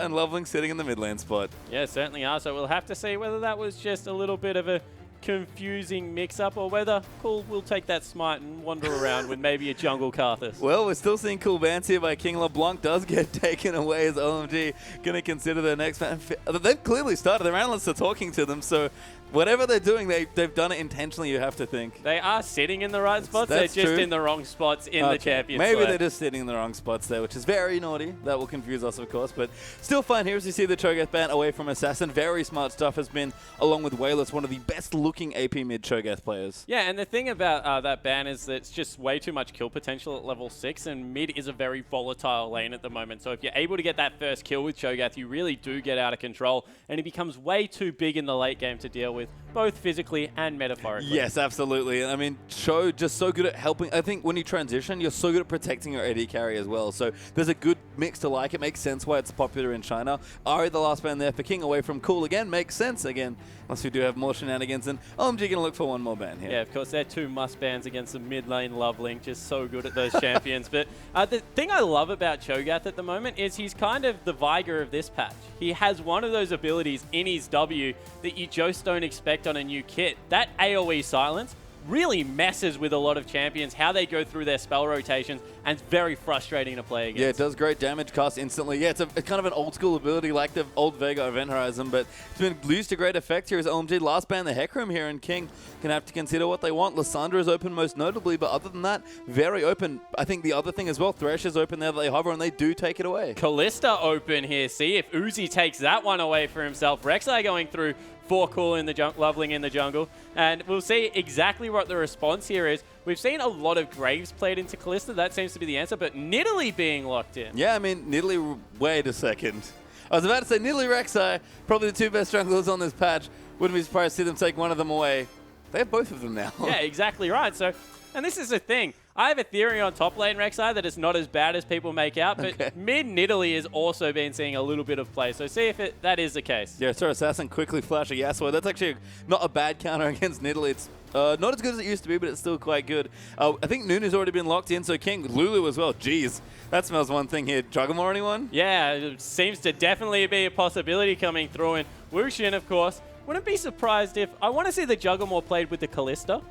And Loveling sitting in the mid lane spot. Yeah, certainly are. So we'll have to see whether that was just a little bit of a confusing mix-up or whether Cool will take that smite and wander around with maybe a jungle Karthus. Well, we're still seeing cool bans here by King LeBlanc. Does get taken away as OMG going to consider their next man. They've clearly started. Their analysts are talking to them, so whatever they're doing, they've done it intentionally, you have to think. They are sitting in the right spots. They're just true. in the wrong spots in the champion Maybe slate. they're just sitting in the wrong spots there, which is very naughty. That will confuse us, of course, but still fine here as you see the Cho'Gath ban away from Assassin. Very smart stuff has been, along with Wayless, one of the best-looking AP mid Cho'Gath players. Yeah, and the thing about that ban is that it's just way too much kill potential at level 6, and mid is a very volatile lane at the moment. So if you're able to get that first kill with Cho'Gath, you really do get out of control, and he becomes way too big in the late game to deal with, both physically and metaphorically. Yes, absolutely. I mean, Cho just so good at helping. I think when you transition, you're so good at protecting your AD carry as well. So there's a good mix to like. It makes sense why it's popular in China. Ari, the last ban there for King away from Cool again, makes sense again. Unless we do have more shenanigans, and OMG going to look for one more ban here. Yeah, of course, they're two must bans against the mid lane Loveling, just so good at those champions. But the thing I love about Cho'Gath at the moment is he's kind of the Viger of this patch. He has one of those abilities in his W that you just don't expect on a new kit. That AoE silence really messes with a lot of champions, how they go through their spell rotations, and it's very frustrating to play against. Yeah, it does great damage, cast instantly. Yeah, it's kind of an old school ability like the old Vega Event Horizon, but it's been used to great effect here as OMG last ban the Heck Room here, and King can have to consider what they want. Lysandra is open most notably, but other than that, very open. I think the other thing as well, Thresh is open there, they hover, and they do take it away. Kalista open here. See if Uzi takes that one away for himself. Rek'Sai going through for Cool in the Loveling in the jungle, and we'll see exactly what the response here is. We've seen a lot of Graves played into Kalista. That seems to be the answer, but Nidalee being locked in. Yeah, I mean, Nidalee, wait a second. I was about to say Nidalee, Rek'Sai, probably the two best junglers on this patch. Wouldn't be surprised to see them take one of them away. They have both of them now. Yeah, exactly right. So, and this is the thing. I have a theory on top lane Rek'Sai that it's not as bad as people make out, but mid Nidalee has also been seeing a little bit of play. So see if that is the case. Yeah, so Assassin quickly flash a Yasuo. That's actually not a bad counter against Nidalee. It's not as good as it used to be, but it's still quite good. I think Nunu's already been locked in, so King, Lulu as well. Jeez, that smells one thing here. Juggermore, anyone? Yeah, it seems to definitely be a possibility coming through. And Wuxian, of course, wouldn't be surprised if... I want to see the Juggermore played with the Kalista,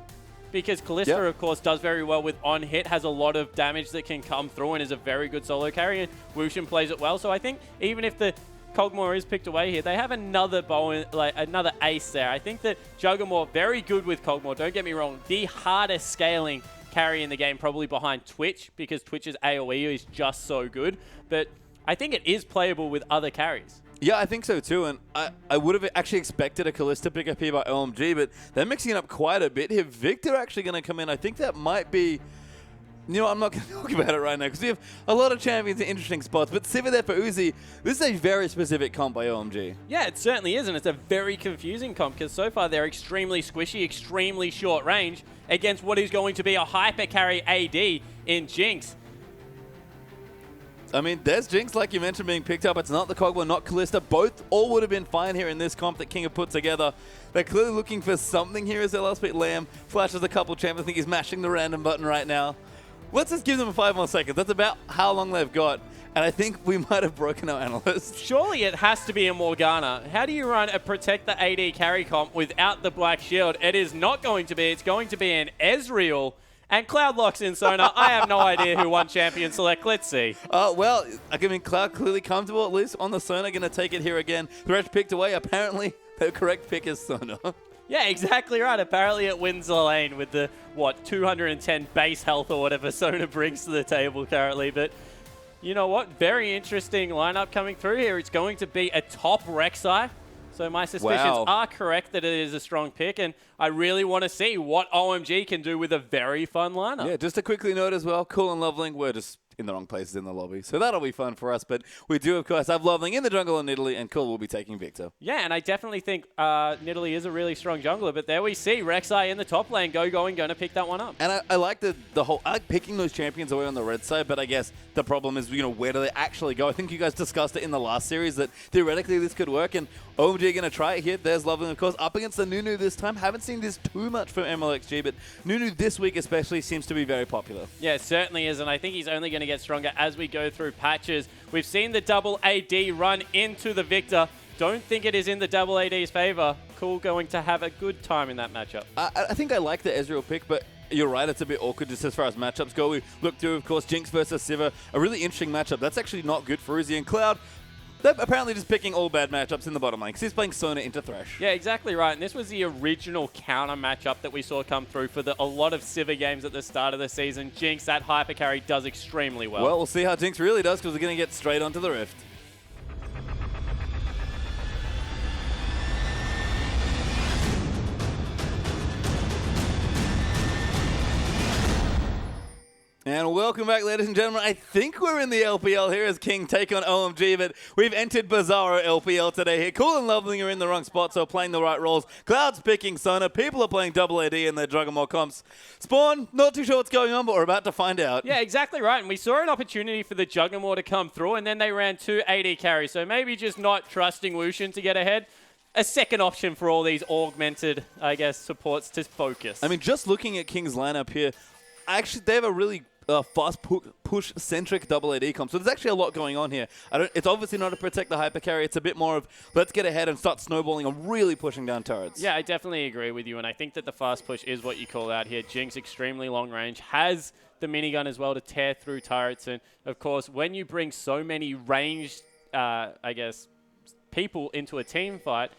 because Kalista, of course, does very well with on-hit, has a lot of damage that can come through, and is a very good solo carry, and Wuxian plays it well. So I think even if the Kog'Maw is picked away here, they have another bow, like another ace there. I think that Juggermore, very good with Kog'Maw, don't get me wrong, the hardest scaling carry in the game, probably behind Twitch, because Twitch's AoE is just so good. But I think it is playable with other carries. Yeah, I think so too, and I would have actually expected a Kalista pickup here by OMG, but they're mixing it up quite a bit here. Victor actually going to come in. I think that might be... You know, I'm not going to talk about it right now because we have a lot of champions in interesting spots, but Sivir there for Uzi. This is a very specific comp by OMG. Yeah, it certainly is, and it's a very confusing comp because so far they're extremely squishy, extremely short range against what is going to be a hyper carry AD in Jinx. I mean, there's Jinx, like you mentioned, being picked up. It's not the Kog'Maw, not Kalista. All would have been fine here in this comp that King have put together. They're clearly looking for something here as their last pick. Lamb flashes a couple champions. I think he's mashing the random button right now. Let's just give them 5 more seconds. That's about how long they've got. And I think we might have broken our analyst. Surely it has to be a Morgana. How do you run a protect the AD carry comp without the Black Shield? It is not going to be. It's going to be an Ezreal. And Cloud locks in Sona. I have no idea who won Champion Select. Let's see. Well, I mean, Cloud clearly comfortable, at least on the Sona. Going to take it here again. Thresh picked away. Apparently, the correct pick is Sona. Yeah, exactly right. Apparently it wins the lane with the, 210 base health or whatever Sona brings to the table currently. But you know what? Very interesting lineup coming through here. It's going to be a top Rek'Sai. So my suspicions are correct that it is a strong pick, and I really want to see what OMG can do with a very fun lineup. Yeah, just to quickly note as well, Cool and Loveling were just in the wrong places in the lobby. So that'll be fun for us. But we do, of course, have Loveling in the jungle in Nidalee, and Cool will be taking Victor. Yeah, and I definitely think Nidalee is a really strong jungler. But there we see Rek'Sai in the top lane going to pick that one up. And I like the whole, I like picking those champions away on the red side, but I guess the problem is, where do they actually go? I think you guys discussed it in the last series that theoretically this could work, and OMG are going to try it here. There's Loveling, of course, up against the Nunu this time. Haven't seen this too much from MLXG, but Nunu this week especially seems to be very popular. Yeah, it certainly is, and I think he's only going to get stronger as we go through patches. We've seen the double AD run into the Victor. Don't think it is in the double AD's favor. Cool going to have a good time in that matchup. I think I like the Ezreal pick, but you're right, it's a bit awkward just as far as matchups go. We look through, of course, Jinx versus Sivir, a really interesting matchup. That's actually not good for Uzi and Cloud. They're apparently just picking all bad matchups in the bottom lane because he's playing Sona into Thresh. Yeah, exactly right. And this was the original counter matchup that we saw come through for a lot of Sivir games at the start of the season. Jinx, that hyper carry, does extremely well. Well, we'll see how Jinx really does because we're going to get straight onto the Rift. And welcome back, ladies and gentlemen. I think we're in the LPL here as King take on OMG, but we've entered Bizarro LPL today here. Cool and Lovely are in the wrong spot, so playing the right roles. Cloud's picking Sona. People are playing double AD in their Juggernaut comps. Spawn, not too sure what's going on, but we're about to find out. Yeah, exactly right. And we saw an opportunity for the Juggernaut to come through, and then they ran 2 AD carries. So maybe just not trusting Lucian to get ahead. A second option for all these augmented, I guess, supports to focus. I mean, just looking at King's lineup here, actually, they have a really fast push-centric double AD comp. So there's actually a lot going on here. It's obviously not to protect the hyper carry. It's a bit more of let's get ahead and start snowballing and really pushing down turrets. Yeah, I definitely agree with you. And I think that the fast push is what you call out here. Jinx, extremely long range, has the minigun as well to tear through turrets. And, of course, when you bring so many ranged, I guess, people into a team fight,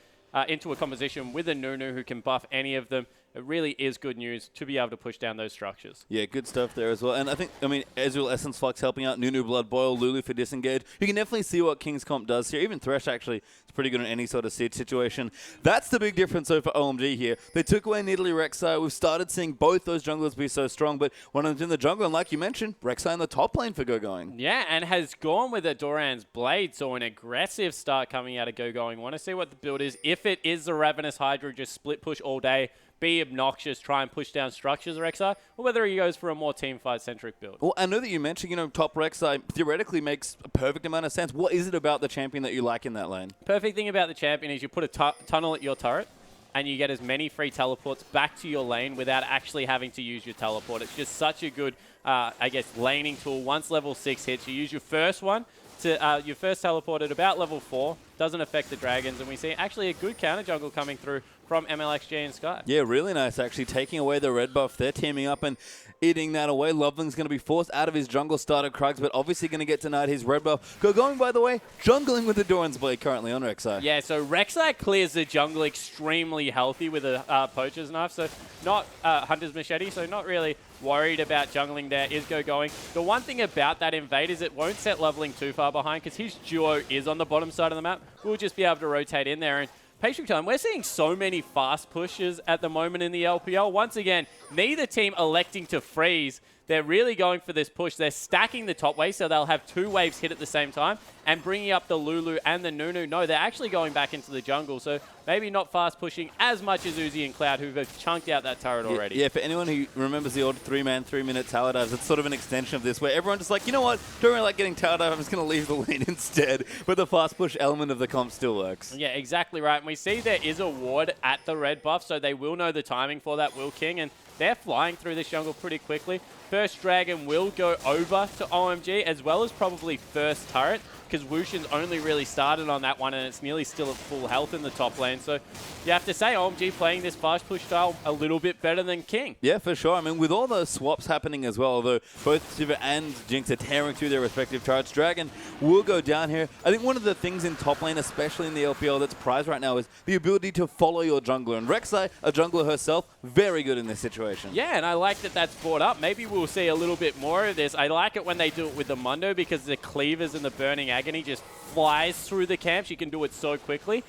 into a composition with a Nunu who can buff any of them, it really is good news to be able to push down those structures. Yeah, good stuff there as well. And I mean, Ezreal Essence Flux helping out, Nunu Blood Boil, Lulu for disengage. You can definitely see what King's comp does here. Even Thresh actually is pretty good in any sort of siege situation. That's the big difference though for OMG here. They took away Nidalee Rek'Sai. We've started seeing both those junglers be so strong, but one of them's in the jungle, and like you mentioned, Rek'Sai in the top lane for Go Going. Yeah, and has gone with a Doran's Blade, so an aggressive start coming out of Go Going. Want to see what the build is. If it is the Ravenous Hydra, just split push all day, be obnoxious, try and push down structures Rek'Sai, or whether he goes for a more teamfight-centric build. Well, I know that you mentioned, top Rek'Sai theoretically makes a perfect amount of sense. What is it about the champion that you like in that lane? Perfect thing about the champion is you put a tunnel at your turret, and you get as many free teleports back to your lane without actually having to use your teleport. It's just such a good, I guess, laning tool. Once level 6 hits, you use your first one, to your first teleport at about level 4, doesn't affect the dragons, and we see actually a good counter jungle coming through from MLXG and Sky. Yeah, really nice actually, taking away the red buff there, teaming up and eating that away. Loveling's going to be forced out of his jungle starter Krugs, but obviously going to get denied his red buff. Go Going, by the way, jungling with the Doran's Blade currently on Rek'Sai. Yeah, so Rek'Sai clears the jungle extremely healthy with a Poacher's Knife, so not Hunter's Machete, so not really worried about jungling there. Is Go Going. The one thing about that invade is it won't set leveling too far behind because his duo is on the bottom side of the map. We'll just be able to rotate in there. And Patient time, we're seeing so many fast pushes at the moment in the LPL. Once again, neither team electing to freeze. They're really going for this push. They're stacking the top wave, so they'll have 2 waves hit at the same time and bringing up the Lulu and the Nunu. No, they're actually going back into the jungle, so maybe not fast pushing as much as Uzi and Cloud, who have chunked out that turret already. Yeah, for anyone who remembers the old 3-man, 3-minute tower dives, it's sort of an extension of this, where everyone's just like, you know what, don't really like getting tower dive, I'm just going to leave the lane instead. But the fast push element of the comp still works. Yeah, exactly right. And we see there is a ward at the red buff, so they will know the timing for that, Will King, and they're flying through this jungle pretty quickly. First Dragon will go over to OMG, as well as probably first turret, because Wushin's only really started on that one, and it's nearly still at full health in the top lane. So you have to say OMG playing this fast push style a little bit better than King. Yeah, for sure. I mean, with all those swaps happening as well, although both Sivir and Jinx are tearing through their respective turrets, Dragon will go down here. I think one of the things in top lane, especially in the LPL, that's prized right now is the ability to follow your jungler. And Rek'Sai, a jungler herself, very good in this situation. Yeah, and I like that that's brought up. Maybe we'll see a little bit more of this. I like it when they do it with the Mundo because the cleavers and the Burning Agony just flies through the camps. You can do it so quickly.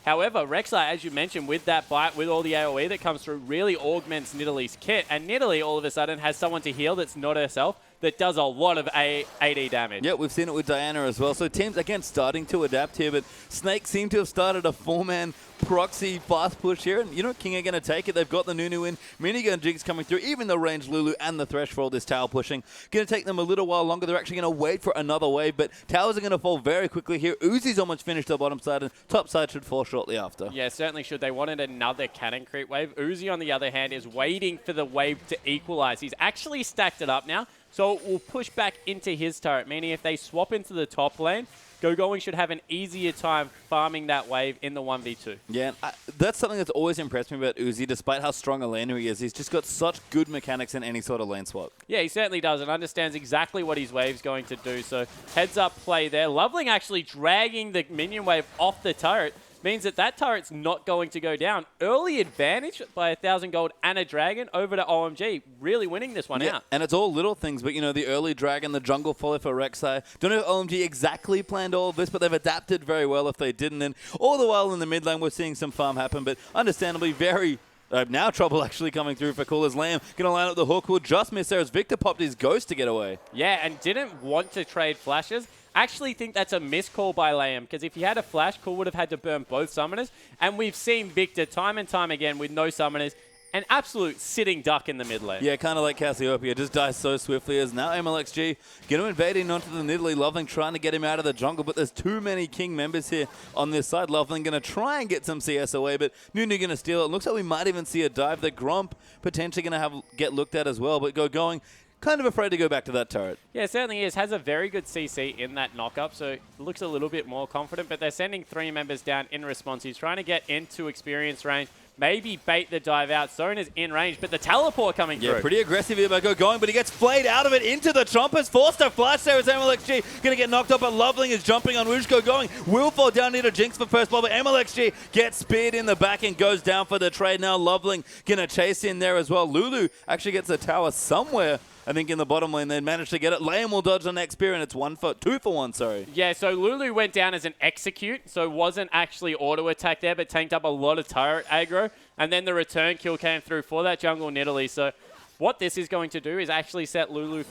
However, Rek'Sai, as you mentioned, with that bite, with all the AoE that comes through, really augments Nidalee's kit. And Nidalee, all of a sudden, has someone to heal that's not herself, that does a lot of AD damage. Yeah, we've seen it with Diana as well. So teams, again, starting to adapt here, but Snake seem to have started a 4-man proxy fast push here. And, King are going to take it. They've got the Nunu in. Minigun Jinx coming through. Even the range Lulu and the Thresh for all this tower pushing. Going to take them a little while longer. They're actually going to wait for another wave, but towers are going to fall very quickly here. Uzi's almost finished the bottom side, and top side should fall shortly after. Yeah, certainly should. They wanted another cannon creep wave. Uzi, on the other hand, is waiting for the wave to equalize. He's actually stacked it up now. So it will push back into his turret, meaning if they swap into the top lane, Going should have an easier time farming that wave in the 1v2. Yeah, and that's something that's always impressed me about Uzi, despite how strong a laner he is. He's just got such good mechanics in any sort of lane swap. Yeah, he certainly does and understands exactly what his wave's going to do. So heads up play there. Loveling actually dragging the minion wave off the turret means that that turret's not going to go down. Early advantage by 1,000 gold and a dragon over to OMG. Really winning this one out. And it's all little things, but, you know, the early dragon, the jungle follow for Rek'Sai. Don't know if OMG exactly planned all of this, but they've adapted very well if they didn't. And all the while in the mid lane, we're seeing some farm happen, but understandably very... now trouble actually coming through for Cool as Lamb. Going to line up the hook. Will just miss there as Victor popped his ghost to get away. Yeah, and didn't want to trade flashes. Actually think that's a miscall by Lamb, because if he had a flash, Cool would have had to burn both summoners. And we've seen Victor time and time again with no summoners. An absolute sitting duck in the mid lane. Yeah, kind of like Cassiopeia, just dies so swiftly as now MLXG going to invade in onto the Nidalee. Loveling trying to get him out of the jungle, but there's too many King members here on this side. Loveling going to try and get some CS away, but Nunu going to steal it. Looks like we might even see a dive. The Gromp potentially going to get looked at as well, but going kind of afraid to go back to that turret. Yeah, it certainly is. Has a very good CC in that knock-up, so looks a little bit more confident, but they're sending 3 members down in response. He's trying to get into experience range, maybe bait the dive out. Zone is in range, but the teleport coming through. Yeah, pretty aggressive here by going, but he gets flayed out of it into the Chompers. Forced to flash there as MLXG going to get knocked up, but Loveling is jumping on Woosh going. Will fall down near to Jinx for first blow, but MLXG gets speared in the back and goes down for the trade. Now Loveling going to chase in there as well. Lulu actually gets a tower somewhere. I think in the bottom lane, they managed to get it. Lamb will dodge the next spear, and it's 2 for 1, sorry. Yeah, so Lulu went down as an execute, so wasn't actually auto attack there, but tanked up a lot of turret aggro. And then the return kill came through for that jungle Nidalee. So what this is going to do is actually set Lulu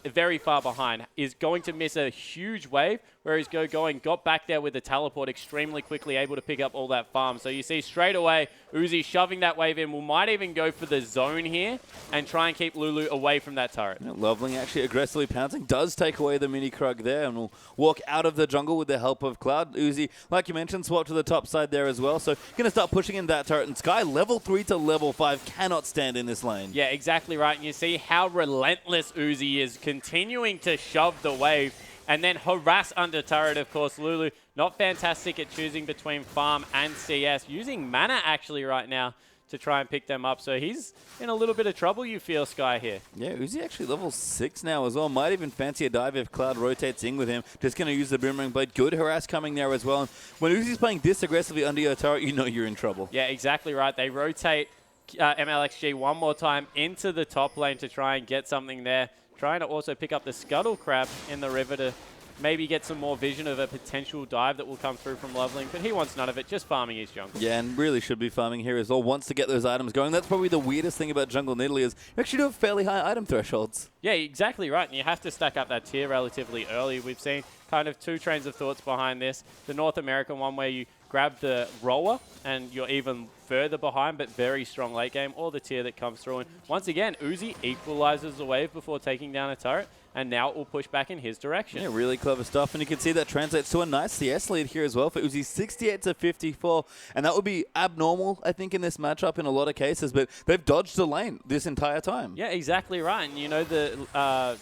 very far behind. Is going to miss a huge wave, whereas going got back there with the teleport extremely quickly, able to pick up all that farm. So you see straight away Uzi shoving that wave in. We might even go for the zone here and try and keep Lulu away from that turret. Yeah, Loveling actually aggressively pouncing, does take away the mini Krug there, and will walk out of the jungle with the help of Cloud. Uzi, like you mentioned, swap to the top side there as well, so going to start pushing in that turret. And Sky, level 3 to level 5, cannot stand in this lane. Yeah, exactly right. And you see how relentless Uzi is, continuing to shove the wave and then harass under turret, of course. Lulu, not fantastic at choosing between farm and CS. Using mana, actually, right now to try and pick them up. So he's in a little bit of trouble, you feel, Sky, here. Yeah, Uzi actually level 6 now as well. Might even fancy a dive if Cloud rotates in with him. Just going to use the Boomerang Blade. Good harass coming there as well. And when Uzi's playing this aggressively under your turret, you know you're in trouble. Yeah, exactly right. They rotate MLXG one more time into the top lane to try and get something there. Trying to also pick up the Scuttle Crab in the river to maybe get some more vision of a potential dive that will come through from Loveling, but he wants none of it, just farming his jungle. Yeah, and really should be farming here as well. Wants to get those items going. That's probably the weirdest thing about Jungle Nidalee is you actually do have fairly high item thresholds. Yeah, exactly right, and you have to stack up that tier relatively early. We've seen kind of 2 trains of thoughts behind this. The North American one where you grab the roller and you're even further behind, but very strong late game, or the tier that comes through. And once again, Uzi equalizes the wave before taking down a turret, and now it will push back in his direction. Yeah, really clever stuff, and you can see that translates to a nice CS lead here as well for Uzi, 68 to 54, and that would be abnormal, I think, in this matchup in a lot of cases, but they've dodged the lane this entire time. Yeah, exactly right, and you know the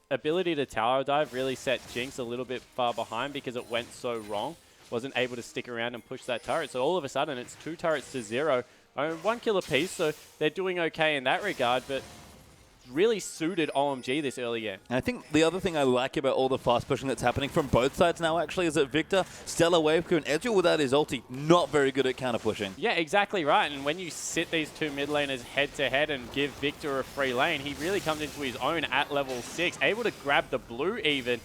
ability to tower dive really set Jinx a little bit far behind because it went so wrong. Wasn't able to stick around and push that turret. So all of a sudden, it's 2 turrets to 0. 1 kill apiece, so they're doing okay in that regard, but really suited OMG this early game. And I think the other thing I like about all the fast pushing that's happening from both sides now, actually, is that Victor, stellar wave crew, and Ezreal without his ulti, not very good at counter pushing. Yeah, exactly right. And when you sit these 2 mid laners head to head and give Victor a free lane, he really comes into his own at level 6, able to grab the blue even,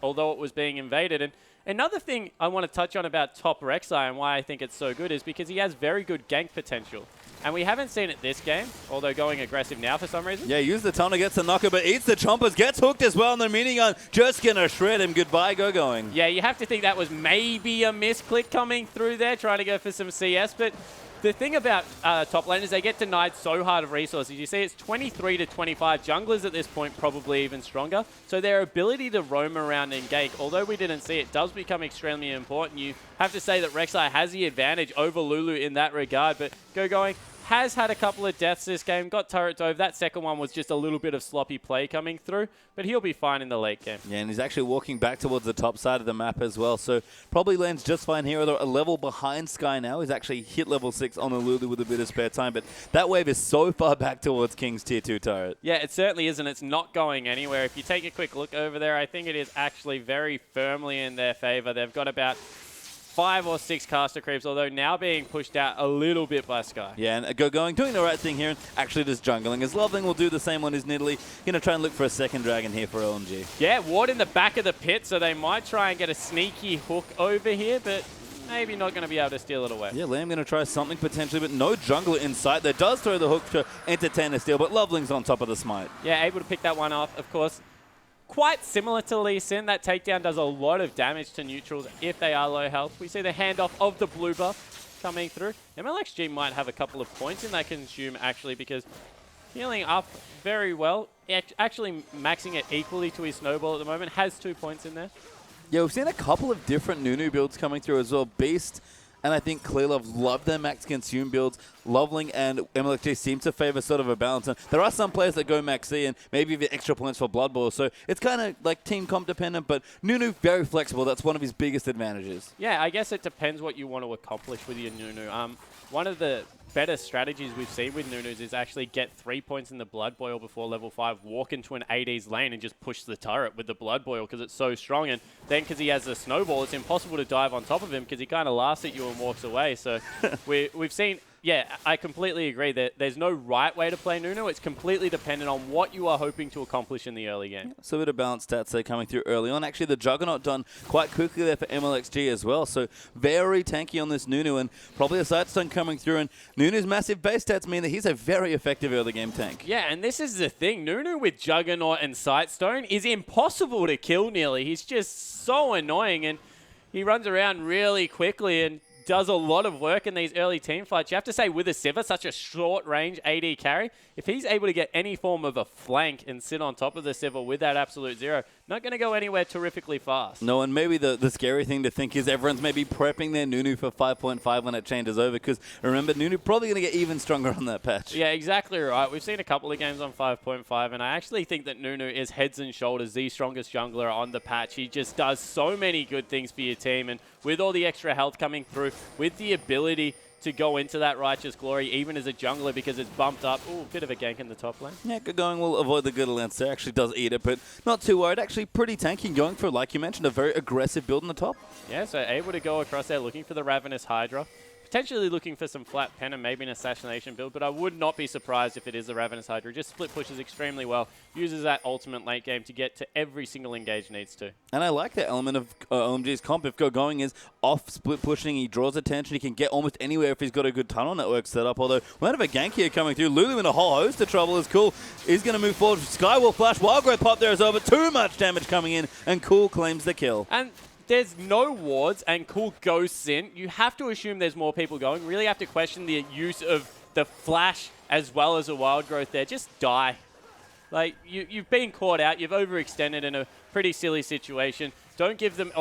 although it was being invaded. And another thing I want to touch on about top Rek'Sai and why I think it's so good is because he has very good gank potential. And we haven't seen it this game, although going aggressive now for some reason. Yeah, use the tunnel, gets the knocker, but eats the chompers, gets hooked as well, and the mini gun just going to shred him. Goodbye, going. Yeah, you have to think that was maybe a misclick coming through there, trying to go for some CS, but the thing about top lane is they get denied so hard of resources. You see it's 23 to 25. Junglers at this point probably even stronger. So their ability to roam around and gank, although we didn't see it, does become extremely important. You have to say that Rek'Sai has the advantage over Lulu in that regard, but going has had a couple of deaths this game, got turret dove. That second one was just a little bit of sloppy play coming through, but he'll be fine in the late game. Yeah, and he's actually walking back towards the top side of the map as well, so probably lands just fine here. Although a level behind Sky now. He's actually hit level 6 on a Lulu with a bit of spare time, but that wave is so far back towards King's tier 2 turret. Yeah, it certainly is, and it's not going anywhere. If you take a quick look over there, I think it is actually very firmly in their favor. They've got about 5 or 6 caster creeps, although now being pushed out a little bit by Sky. Yeah, and doing the right thing here, and actually just jungling. As Loveling will do the same on his Nidalee. Going to try and look for a second dragon here for OMG. Yeah, Ward in the back of the pit, so they might try and get a sneaky hook over here, but maybe not going to be able to steal it away. Yeah, Lamb going to try something potentially, but no jungler in sight. That does throw the hook to entertain the steal, but Loveling's on top of the smite. Yeah, able to pick that one off, of course. Quite similar to Lee Sin, that takedown does a lot of damage to neutrals if they are low health. We see the handoff of the blue buff coming through. MLXG might have a couple of points in that consume, actually, because healing up very well. Actually maxing it equally to his snowball at the moment. Has 2 points in there. Yeah, we've seen a couple of different Nunu builds coming through as well. Beast and I think Clearlove love their max consume builds. Loveling and MLXG seem to favor sort of a balance. And there are some players that go max C and maybe even extra points for Blood Bowl. So it's kind of like team comp dependent, but Nunu very flexible. That's one of his biggest advantages. Yeah, I guess it depends what you want to accomplish with your Nunu. One of the better strategies we've seen with Nunus is actually get 3 points in the Blood Boil before level 5, walk into an AD's lane and just push the turret with the Blood Boil because it's so strong. And then because he has the snowball, it's impossible to dive on top of him because he kind of laughs at you and walks away. So we've seen... Yeah, I completely agree that there's no right way to play Nunu. It's completely dependent on what you are hoping to accomplish in the early game. So a bit of balanced stats there coming through early on. Actually, the Juggernaut done quite quickly there for MLXG as well. So very tanky on this Nunu and probably a Sightstone coming through. And Nunu's massive base stats mean that he's a very effective early game tank. Yeah, and this is the thing. Nunu with Juggernaut and Sightstone is impossible to kill nearly. He's just so annoying and he runs around really quickly and does a lot of work in these early team fights. You have to say with a Sivir, such a short range AD carry, if he's able to get any form of a flank and sit on top of the Sivir with that absolute zero, not going to go anywhere terrifically fast. No, and maybe the scary thing to think is everyone's maybe prepping their Nunu for 5.5 when it changes over, because remember, Nunu probably going to get even stronger on that patch. Yeah, exactly right. We've seen a couple of games on 5.5, and I actually think that Nunu is heads and shoulders the strongest jungler on the patch. He just does so many good things for your team, and with all the extra health coming through, with the ability to go into that Righteous Glory, even as a jungler, because it's bumped up. Ooh, bit of a gank in the top lane. Yeah, good going. We'll avoid the good lance there. Actually does eat it, but not too worried. Actually pretty tanky, going for, like you mentioned, a very aggressive build on the top. Yeah, so able to go across there looking for the Ravenous Hydra. Potentially looking for some flat pen and maybe an assassination build, but I would not be surprised if it is the Ravenous Hydra. Just split pushes extremely well, uses that ultimate late game to get to every single engage needs to. And I like that element of OMG's comp. If Go Going is off split pushing, he draws attention, he can get almost anywhere if he's got a good tunnel network set up, although we might have a gank here coming through. Lulu in a whole host of trouble is cool. He's going to move forward. Skywall Flash, Wild Growth Pop there is over. Too much damage coming in, and Cool claims the kill. And there's no wards and Cool ghosts in. You have to assume there's more people going. Really have to question the use of the flash as well as a wild growth there. Just die. Like, you've been caught out. You've overextended in a pretty silly situation. Don't give them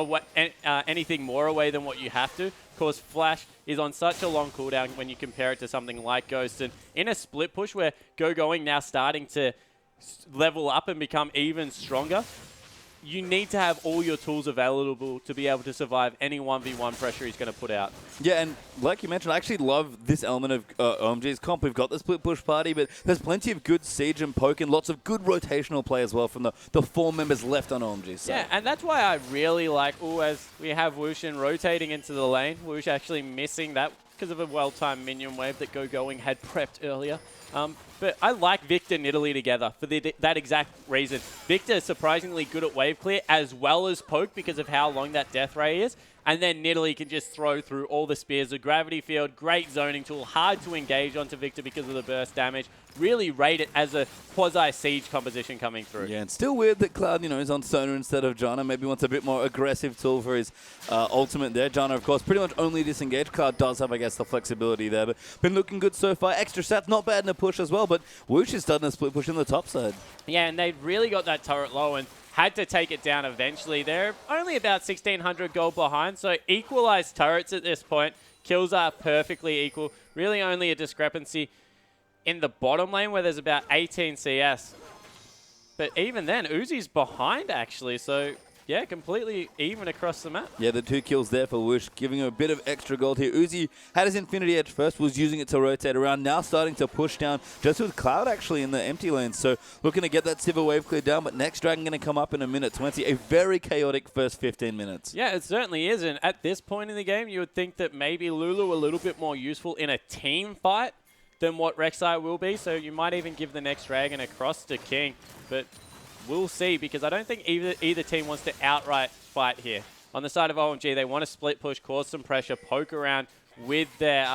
anything more away than what you have to. Of course, Flash is on such a long cooldown when you compare it to something like Ghost. And in a split push where Go Going now starting to level up and become even stronger, you need to have all your tools available to be able to survive any 1v1 pressure he's going to put out. Yeah, and like you mentioned, I actually love this element of OMG's comp. We've got the split push party, but there's plenty of good siege and poke and lots of good rotational play as well from the 4 members left on OMG. So. Yeah, and that's why I really like, as we have Wushin rotating into the lane, Wush actually missing that because of a well-timed minion wave that Go Going had prepped earlier. But I like Victor Nidalee together for that exact reason. Victor is surprisingly good at wave clear as well as poke because of how long that death ray is. And then Nidalee can just throw through all the spears. The gravity field, great zoning tool, hard to engage onto Victor because of the burst damage. Really rate it as a quasi-siege composition coming through. Yeah, and still weird that Cloud, is on Sona instead of Janna. Maybe wants a bit more aggressive tool for his ultimate there. Janna, of course, pretty much only disengage. Cloud does have, I guess, the flexibility there, but been looking good so far. Extra stats, not bad in the push as well, but Woosh is starting to split push in the top side. Yeah, and they've really got that turret low, and had to take it down eventually. They're only about 1,600 gold behind, so equalized turrets at this point. Kills are perfectly equal. Really only a discrepancy in the bottom lane where there's about 18 CS. But even then, Uzi's behind actually, so yeah, completely even across the map. Yeah, the 2 kills there for Woosh, giving him a bit of extra gold here. Uzi had his Infinity Edge first, was using it to rotate around, now starting to push down, just with Cloud actually in the empty lane. So looking to get that Sivir wave cleared down, but next Dragon going to come up in a minute 20. A very chaotic first 15 minutes. Yeah, it certainly is. And at this point in the game, you would think that maybe Lulu a little bit more useful in a team fight than what Rek'Sai will be. So you might even give the next Dragon across to King. But we'll see, because I don't think either team wants to outright fight here. On the side of OMG, they want to split push, cause some pressure, poke around with their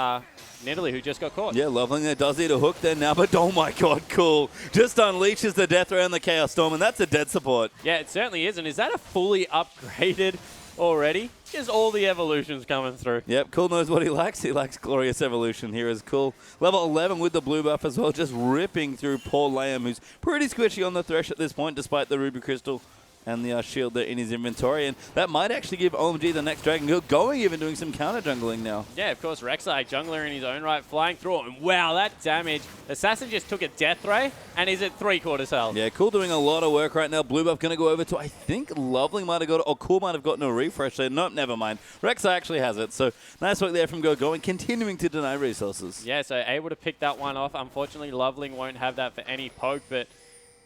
Nidalee, who just got caught. Yeah, Loveling does need a hook there now, but oh my god, cool. Just unleashes the death ray on the Chaos Storm, and that's a dead support. Yeah, it certainly is. And is that a fully upgraded already? Just all the evolutions coming through. Yep, Cool knows what he likes. He likes Glorious Evolution here as Cool. Level 11 with the blue buff as well, just ripping through Paul Layham, who's pretty squishy on the Thresh at this point, despite the Ruby Crystal and the shield there in his inventory. And that might actually give OMG the next Dragon going, even doing some counter jungling now. Yeah, of course, Rek'Sai, jungler in his own right, flying through it. And wow, that damage. Assassin just took a death ray and is at 3/4 health. Yeah, Cool doing a lot of work right now. Blue buff going to go over to, I think Lovely might have got it, or Cool might have gotten a refresh there. Nope, never mind. Rek'Sai actually has it. So nice work there from going, continuing to deny resources. Yeah, so able to pick that one off. Unfortunately, Loveling won't have that for any poke, but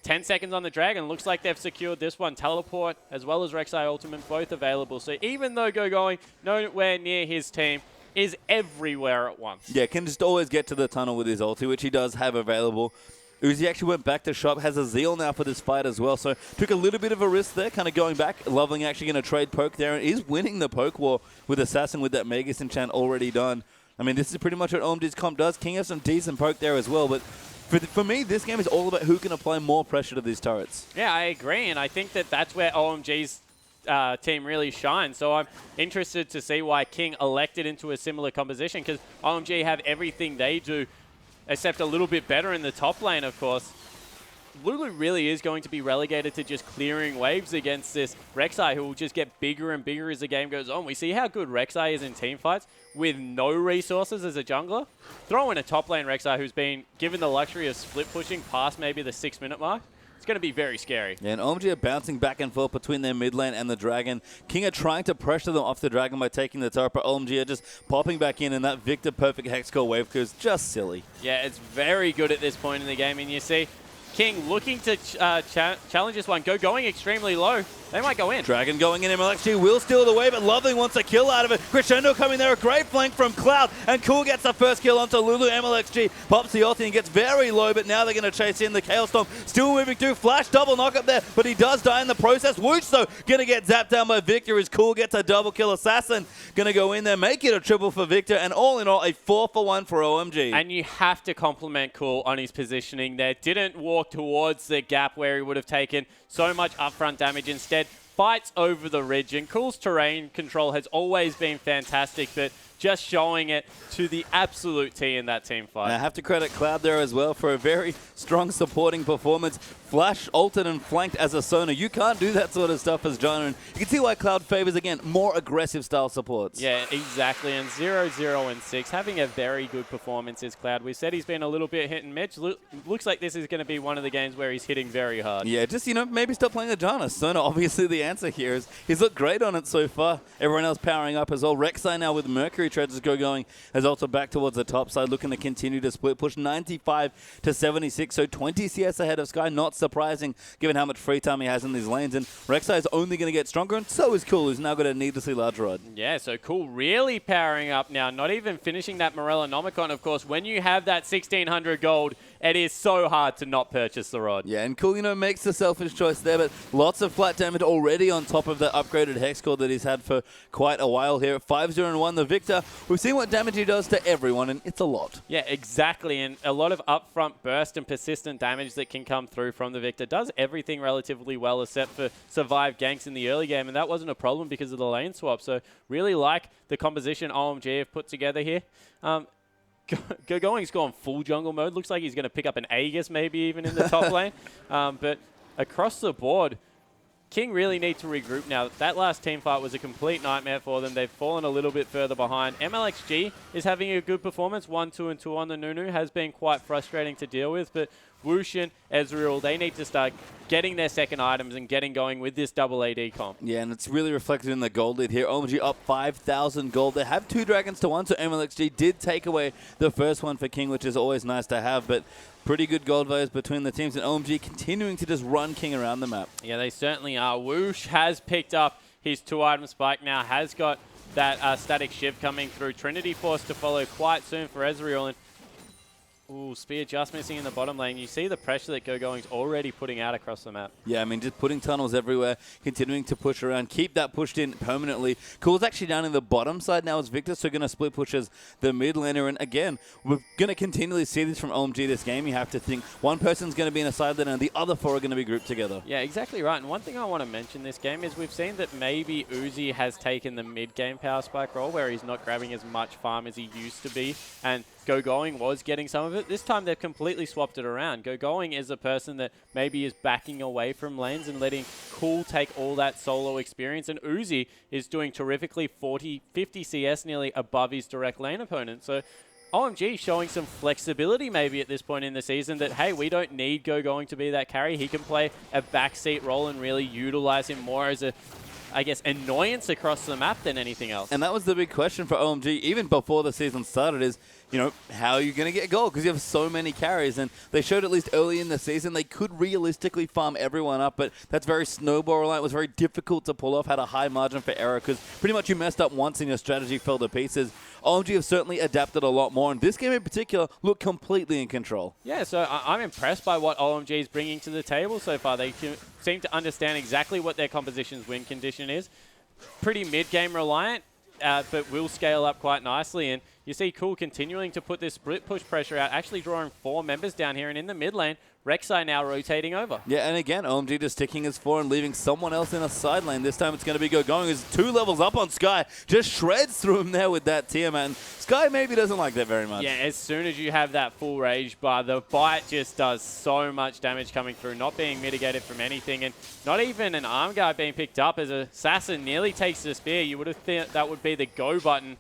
10 seconds on the Dragon. Looks like they've secured this one. Teleport as well as Rek'Sai Ultimate both available. So even though going nowhere near his team, is everywhere at once. Yeah, can just always get to the tunnel with his ulti, which he does have available. Uzi actually went back to shop, has a Zeal now for this fight as well. So took a little bit of a risk there, kind of going back. Loveling actually going to trade poke there, and is winning the poke war with Assassin with that Magus enchant already done. I mean, this is pretty much what OMG's comp does. King has some decent poke there as well, but for me, this game is all about who can apply more pressure to these turrets. Yeah, I agree, and I think that that's where OMG's team really shines. So I'm interested to see why King elected into a similar composition, because OMG have everything they do, except a little bit better in the top lane, of course. Lulu really is going to be relegated to just clearing waves against this Rek'Sai, who will just get bigger and bigger as the game goes on. We see how good Rek'Sai is in team fights with no resources as a jungler. Throw in a top lane Rek'Sai who's been given the luxury of split pushing past maybe the 6-minute mark. It's going to be very scary. Yeah, and OMG are bouncing back and forth between their mid lane and the Dragon. King are trying to pressure them off the Dragon by taking the turret, but OMG are just popping back in, and that Victor perfect hex core wave clear is just silly. Yeah, it's very good at this point in the game, and you see King looking to challenge this one, going extremely low. They might go in. Dragon going in, MLXG will steal the way, but Loveling wants a kill out of it. Crescendo coming there, a great flank from Cloud, and Cool gets the first kill onto Lulu. MLXG pops the ulti and gets very low, but now they're going to chase in the Chaos Storm. Still moving through, Flash double knock up there, but he does die in the process. Wooch, though, going to get zapped down by Victor as Cool gets a double kill. Assassin going to go in there, make it a triple for Victor, and all in all, a 4-for-1 for OMG. And you have to compliment Cool on his positioning there. Didn't walk towards the gap where he would have taken so much upfront damage. Instead, fights over the ridge, and Cool's terrain control has always been fantastic, but just showing it to the absolute T in that team fight. And I have to credit Cloud there as well for a very strong supporting performance. Flash, ulted, and flanked as a Sona. You can't do that sort of stuff as John. And you can see why Cloud favors, again, more aggressive style supports. Yeah, exactly. And 0-0 and 6, having a very good performance is Cloud. We said he's been a little bit hit and miss. Looks like this is going to be one of the games where he's hitting very hard. Yeah, just, maybe stop playing the Janna. Sona, obviously the answer here is he's looked great on it so far. Everyone else powering up as well. Rek'Sai now with Mercury Treads going as also back towards the top side, looking to continue to split push 95 to 76, so 20 CS ahead of Sky. Not surprising given how much free time he has in these lanes, and Rek'Sai is only going to get stronger, and so is Cool, who's now got a needlessly large rod. Yeah, so Cool really powering up now, not even finishing that Morellonomicon. Of course, when you have that 1,600 gold, it is so hard to not purchase the rod. Yeah, and Cool, makes the selfish choice there, but lots of flat damage already on top of the upgraded Hex Core that he's had for quite a while here. 5-0-1, the Victor. We've seen what damage he does to everyone, and it's a lot. Yeah, exactly, and a lot of upfront burst and persistent damage that can come through from the Victor. Does everything relatively well except for survive ganks in the early game, and that wasn't a problem because of the lane swap. So really like the composition OMG have put together here. Going's gone full jungle mode. Looks like he's going to pick up an Aegis maybe even in the top lane. But across the board, King really need to regroup now. That last team fight was a complete nightmare for them. They've fallen a little bit further behind. MLXG is having a good performance. 1, 2, and 2 on the Nunu has been quite frustrating to deal with, but Whoosh and Ezreal, they need to start getting their second items and getting going with this double AD comp. Yeah, and it's really reflected in the gold lead here. OMG up 5,000 gold. They have 2 dragons to 1, so MLXG did take away the first one for King, which is always nice to have, but pretty good gold values between the teams, and OMG continuing to just run King around the map. Yeah, they certainly are. Whoosh has picked up his 2-item spike now, has got that static shiv coming through. Trinity Force to follow quite soon for Ezreal, and ooh, Spear just missing in the bottom lane. You see the pressure that GoGoing's already putting out across the map. Yeah, I mean, just putting tunnels everywhere, continuing to push around, keep that pushed in permanently. Cool's actually down in the bottom side now as Victor, so going to split pushes the mid laner. And again, we're going to continually see this from OMG this game. You have to think one person's going to be in a side lane and the other 4 are going to be grouped together. Yeah, exactly right. And one thing I want to mention this game is we've seen that maybe Uzi has taken the mid-game power spike role where he's not grabbing as much farm as he used to be. And GoGoing was getting some of it. This time they've completely swapped it around. GoGoing is a person that maybe is backing away from lanes and letting Cool take all that solo experience. And Uzi is doing terrifically 40, 50 CS nearly above his direct lane opponent. So OMG showing some flexibility maybe at this point in the season that, hey, we don't need GoGoing to be that carry. He can play a backseat role and really utilize him more as a, I guess, annoyance across the map than anything else. And that was the big question for OMG, even before the season started, is, you know, how are you going to get gold? Because you have so many carries, and they showed at least early in the season they could realistically farm everyone up, but that's very snowball reliant. It was very difficult to pull off, had a high margin for error, because pretty much you messed up once and your strategy fell to pieces. OMG have certainly adapted a lot more, and this game in particular looked completely in control. Yeah, so I'm impressed by what OMG is bringing to the table so far. They seem to understand exactly what their composition's win condition is. Pretty mid-game reliant, but will scale up quite nicely. And you see Cool continuing to put this split push pressure out, actually drawing 4 members down here. And in the mid lane, Rek'Sai now rotating over. Yeah, and again, OMG just sticking his 4 and leaving someone else in a side lane. This time it's going to be GoGoing. He's 2 levels up on Sky. Just shreds through him there with that Tiamat. And Sky maybe doesn't like that very much. Yeah, as soon as you have that full rage bar, the bite just does so much damage coming through, not being mitigated from anything. And not even an arm guard being picked up as Assassin nearly takes the spear. You would have thought that would be the go button.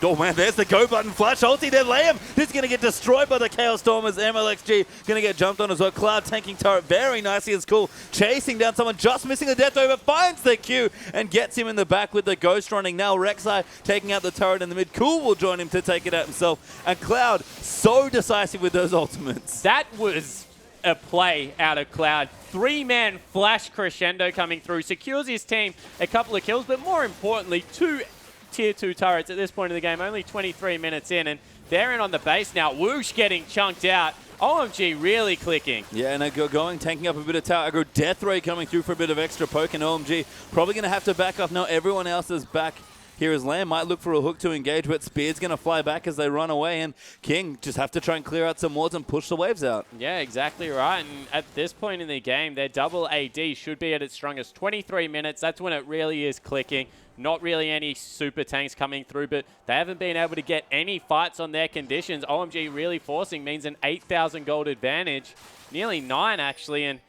Oh man, there's the go button. Flash ulti there. Lamb is going to get destroyed by the Chaos Stormers. MLXG going to get jumped on as well. Cloud tanking turret very nicely. It's Cool. Chasing down someone, just missing the death over. Finds the Q and gets him in the back with the Ghost running. Now Rek'Sai taking out the turret in the mid. Cool will join him to take it out himself. And Cloud so decisive with those ultimates. That was a play out of Cloud. 3-man flash crescendo coming through. Secures his team a couple of kills, but more importantly, 2 Tier 2 turrets at this point in the game, only 23 minutes in, and they're in on the base now. Whoosh getting chunked out. OMG really clicking. Yeah, and GoGoing, tanking up a bit of tower aggro. Death Ray coming through for a bit of extra poke, and OMG probably going to have to back off now. Everyone else is back. Here is Lamb, might look for a hook to engage, but Spear's going to fly back as they run away, and King just have to try and clear out some wards and push the waves out. Yeah, exactly right. And at this point in the game, their double AD should be at its strongest. 23 minutes, that's when it really is clicking. Not really any super tanks coming through, but they haven't been able to get any fights on their conditions. OMG really forcing means an 8,000 gold advantage. Nearly 9, actually, and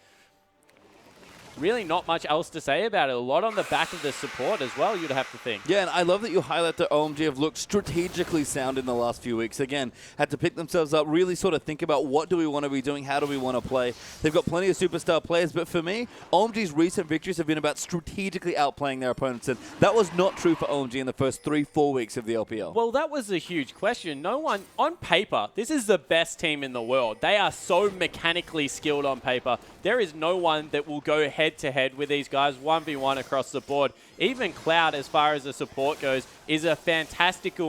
really not much else to say about it. A lot on the back of the support as well, you'd have to think. Yeah, and I love that you highlight that OMG have looked strategically sound in the last few weeks. Again, had to pick themselves up, really sort of think about what do we want to be doing, how do we want to play. They've got plenty of superstar players, but for me, OMG's recent victories have been about strategically outplaying their opponents, and that was not true for OMG in the first 3-4 weeks of the LPL. Well, that was a huge question. No one, on paper, this is the best team in the world. They are so mechanically skilled on paper. There is no one that will go head-to-head with these guys 1v1 across the board. Even Cloud, as far as the support goes, is a fantastic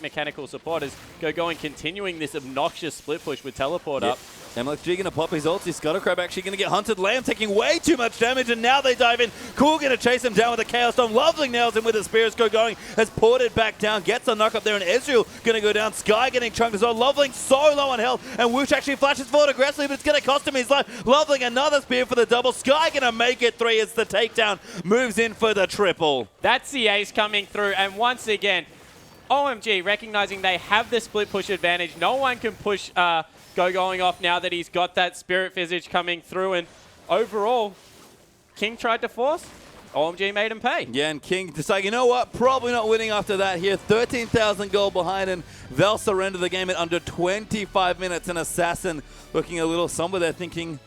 mechanical support as GoGoing continuing this obnoxious split push with teleport up. MLXG going to pop his ulti. Scuttercrab actually going to get hunted. Lamb taking way too much damage, and now they dive in. Cool going to chase him down with a Chaos Storm. Lovely nails him with a spear as GoGoing has ported back down. Gets a knock up there, and Ezreal going to go down. Sky getting chunked as well. Loveling so low on health, and Whoosh actually flashes forward aggressively, but it's going to cost him his life. Loveling another spear for the double. Sky going to make it 3 as the takedown moves in for the triple. That's the ace coming through, and once again, OMG recognizing they have the split push advantage. No one can push GoGoing off now that he's got that Spirit Visage coming through, and overall, King tried to force. OMG made him pay. Yeah, and King just like, you know what? Probably not winning after that here. 13,000 gold behind, and they'll surrender the game in under 25 minutes. And Assassin looking a little somber there, thinking,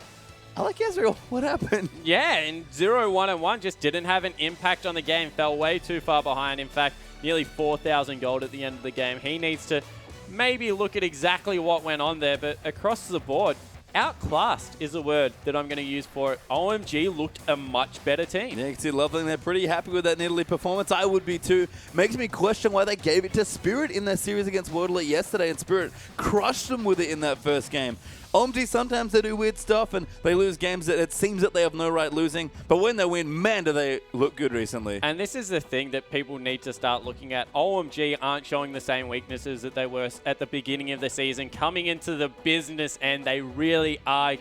I like Ezreal. What happened? Yeah, and 0-1-1 just didn't have an impact on the game. Fell way too far behind. In fact, nearly 4,000 gold at the end of the game. He needs to maybe look at exactly what went on there, but across the board, outclassed is a word that I'm going to use for it. OMG looked a much better team. Yeah, you can see Loveling, they're pretty happy with that Nidalee performance. I would be too. Makes me question why they gave it to Spirit in their series against World Elite yesterday, and Spirit crushed them with it in that first game. OMG, sometimes they do weird stuff and they lose games that it seems that they have no right losing. But when they win, man, do they look good recently. And this is the thing that people need to start looking at. OMG aren't showing the same weaknesses that they were at the beginning of the season. Coming into the business end, they really are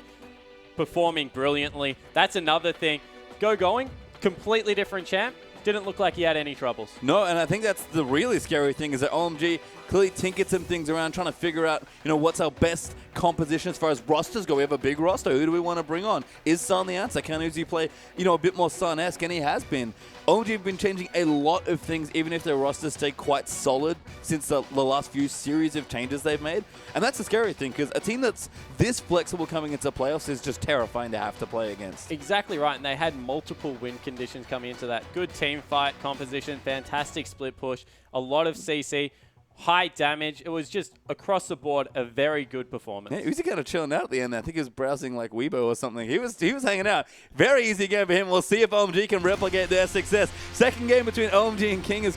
performing brilliantly. That's another thing. Going, completely different champ. Didn't look like he had any troubles. No, and I think that's the really scary thing is that OMG clearly tinkered some things around, trying to figure out, what's our best composition as far as rosters go. We have a big roster. Who do we want to bring on? Is Sun the answer? Can Uzi play, a bit more Sun-esque? And he has been. OMG have been changing a lot of things, even if their rosters stay quite solid since the last few series of changes they've made. And that's the scary thing, because a team that's this flexible coming into playoffs is just terrifying to have to play against. Exactly right, and they had multiple win conditions coming into that. Good team fight composition, fantastic split push, a lot of CC, high damage. It was just across the board a very good performance. Yeah, Uzi kind of chilling out at the end. I think he was browsing like Weibo or something. He was hanging out. Very easy game for him. We'll see if OMG can replicate their success. Second game between OMG and King is